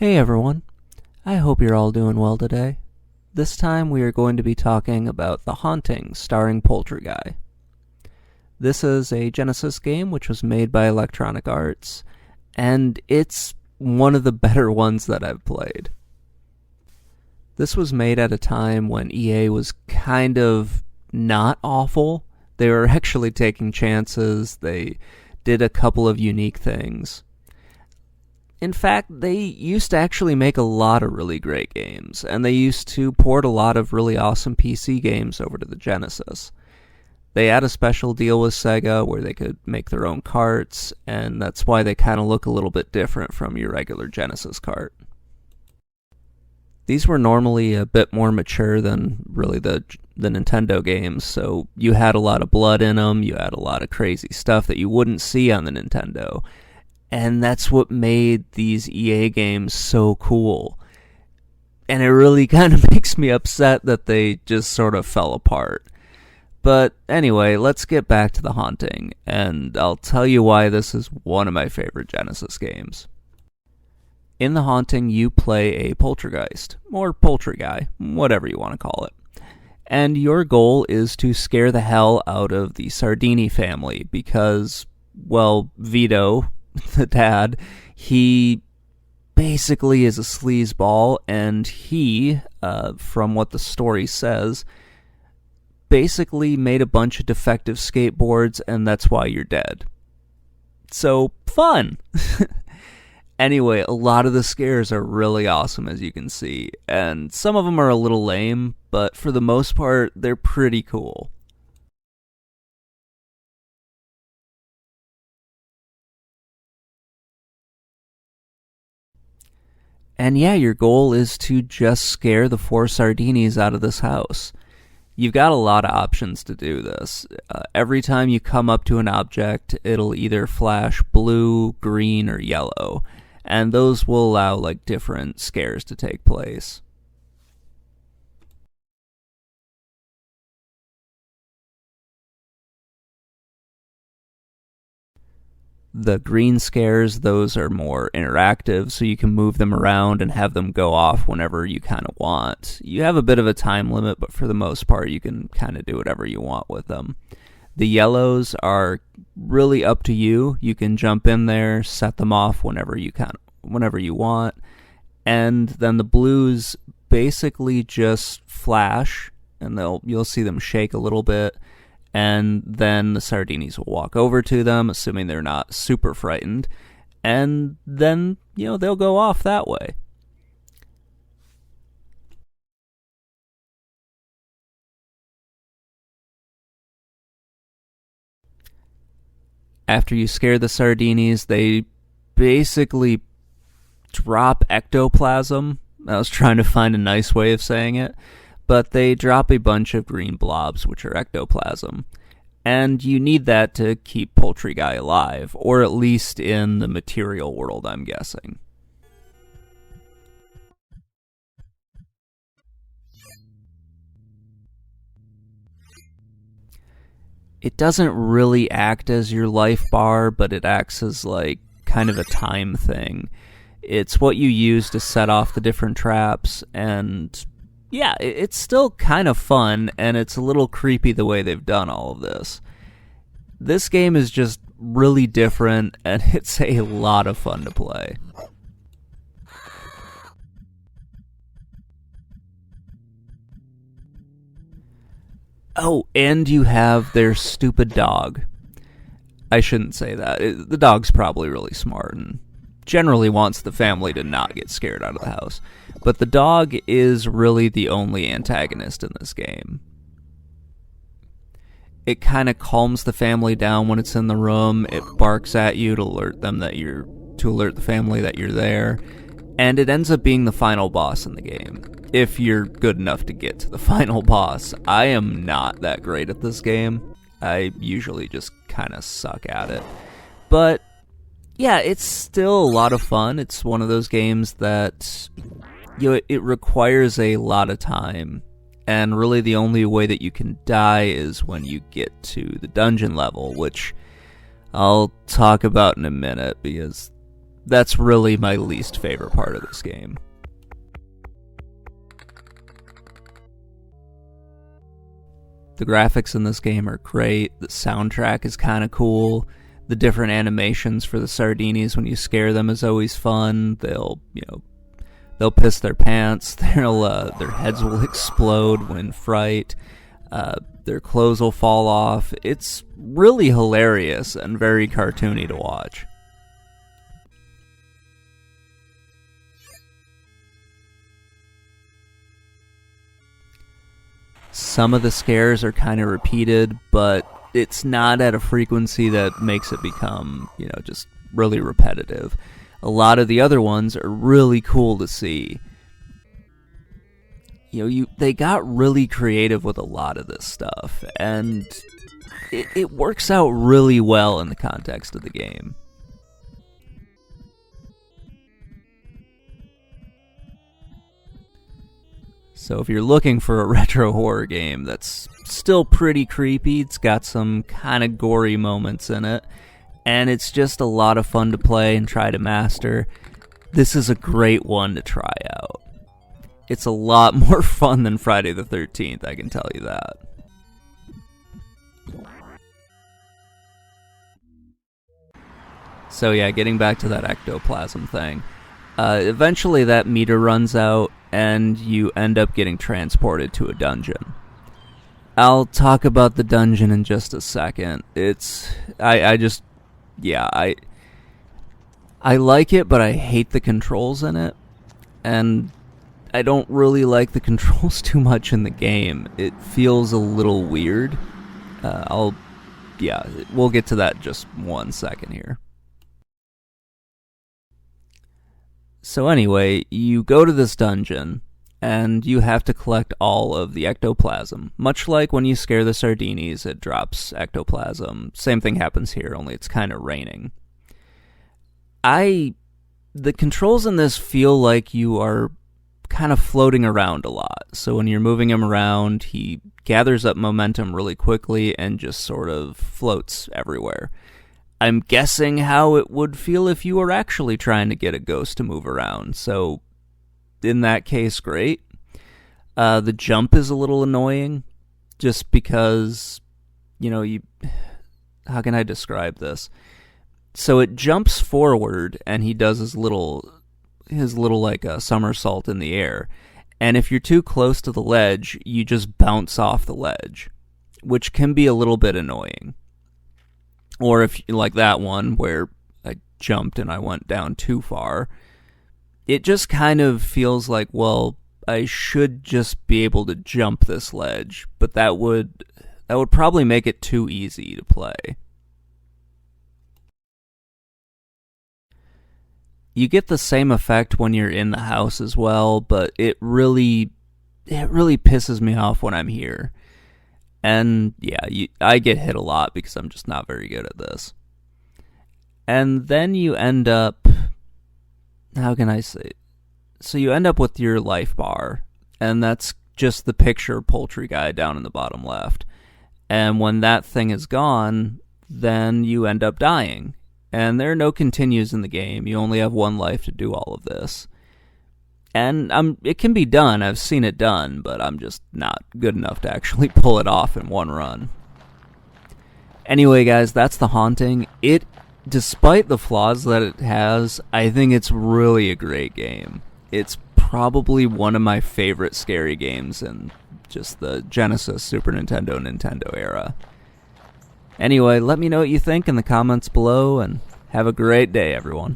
Hey everyone, I hope you're all doing well today. This time we are going to be talking about The Haunting Staring PoltryGuy. This is a Genesis game which was made by Electronic Arts, and it's one of the better ones that I've played. This was made at a time when EA was kind of not awful. They were actually taking chances. They did a couple of unique things. In fact, they used to actually make a lot of really great games, and they used to port a lot of really awesome PC games over to the Genesis. They had a special deal with Sega where they could make their own carts, and that's why they kind of look a little bit different from your regular Genesis cart. These were normally a bit more mature than really the Nintendo games, so you had a lot of blood in them, you had a lot of crazy stuff that you wouldn't see on the Nintendo. And that's what made these EA games so cool. And it really kind of makes me upset that they just sort of fell apart. But anyway, let's get back to The Haunting, and I'll tell you why this is one of my favorite Genesis games. In The Haunting, you play a poltergeist, or PoltryGuy, whatever you want to call it. And your goal is to scare the hell out of the Sardini family because, well, Vito, the dad, he basically is a sleazeball, and he, from what the story says, basically made a bunch of defective skateboards, and that's why you're dead. So, fun! Anyway, a lot of the scares are really awesome, as you can see, and some of them are a little lame, but for the most part, they're pretty cool. And yeah, your goal is to just scare the four Sardinis out of this house. You've got a lot of options to do this. Every time you come up to an object, it'll either flash blue, green, or yellow. And those will allow like different scares to take place. The green scares, those are more interactive, so you can move them around and have them go off whenever you kind of want. You have a bit of a time limit, but for the most part, you can kind of do whatever you want with them. The yellows are really up to you. You can jump in there, set them off whenever you want. And then the blues basically just flash, and you'll see them shake a little bit. And then the Sardinis will walk over to them, assuming they're not super frightened, and then, they'll go off that way. After you scare the Sardinis, they basically drop ectoplasm. I was trying to find a nice way of saying it. But they drop a bunch of green blobs, which are ectoplasm. And you need that to keep PoltryGuy alive, or at least in the material world, I'm guessing. It doesn't really act as your life bar, but it acts as like kind of a time thing. It's what you use to set off the different traps, and yeah, it's still kind of fun, and it's a little creepy the way they've done all of this. This game is just really different, and it's a lot of fun to play. Oh, and you have their stupid dog. I shouldn't say that. The dog's probably really smart and generally wants the family to not get scared out of the house. But the dog is really the only antagonist in this game. It kind of calms the family down when it's in the room. It barks at you to alert the family that you're there. And it ends up being the final boss in the game, if you're good enough to get to the final boss. I am not that great at this game. I usually just kind of suck at it. But yeah, it's still a lot of fun. It's one of those games that it requires a lot of time, and really the only way that you can die is when you get to the dungeon level, which I'll talk about in a minute, because that's really my least favorite part of this game. The graphics in this game are great, the soundtrack is kind of cool, the different animations for the Sardinis when you scare them is always fun. They'll piss their pants, their heads will explode when in fright, their clothes will fall off. It's really hilarious and very cartoony to watch. Some of the scares are kind of repeated, but it's not at a frequency that makes it become, just really repetitive. A lot of the other ones are really cool to see. They got really creative with a lot of this stuff, and it works out really well in the context of the game. So if you're looking for a retro horror game that's still pretty creepy, it's got some kind of gory moments in it, and it's just a lot of fun to play and try to master, this is a great one to try out. It's a lot more fun than Friday the 13th, I can tell you that. So yeah, getting back to that ectoplasm thing. Eventually that meter runs out, and you end up getting transported to a dungeon. I'll talk about the dungeon in just a second. I like it, but I hate the controls in it, and I don't really like the controls too much in the game. It feels a little weird. We'll get to that in just 1 second here. So anyway, you go to this dungeon, and you have to collect all of the ectoplasm. Much like when you scare the Sardinis, it drops ectoplasm. Same thing happens here, only it's kind of raining. The controls in this feel like you are kind of floating around a lot. So when you're moving him around, he gathers up momentum really quickly and just sort of floats everywhere. I'm guessing how it would feel if you were actually trying to get a ghost to move around. So in that case, great. The jump is a little annoying just because, how can I describe this? So it jumps forward and he does his little like a somersault in the air. And if you're too close to the ledge, you just bounce off the ledge, which can be a little bit annoying. Or if you like that one where I jumped and I went down too far, it just kind of feels like, well, I should just be able to jump this ledge, but that would probably make it too easy to play. You get the same effect when you're in the house as well, but it really pisses me off when I'm here. And yeah, I get hit a lot because I'm just not very good at this. And then you end up, how can I say? So you end up with your life bar, and that's just the picture PoltryGuy down in the bottom left. And when that thing is gone, then you end up dying. And there are no continues in the game. You only have one life to do all of this. And it can be done. I've seen it done, but I'm just not good enough to actually pull it off in one run. Anyway, guys, that's The Haunting. Despite the flaws that it has, I think it's really a great game. It's probably one of my favorite scary games in just the Genesis, Super Nintendo, Nintendo era. Anyway, let me know what you think in the comments below, and have a great day, everyone.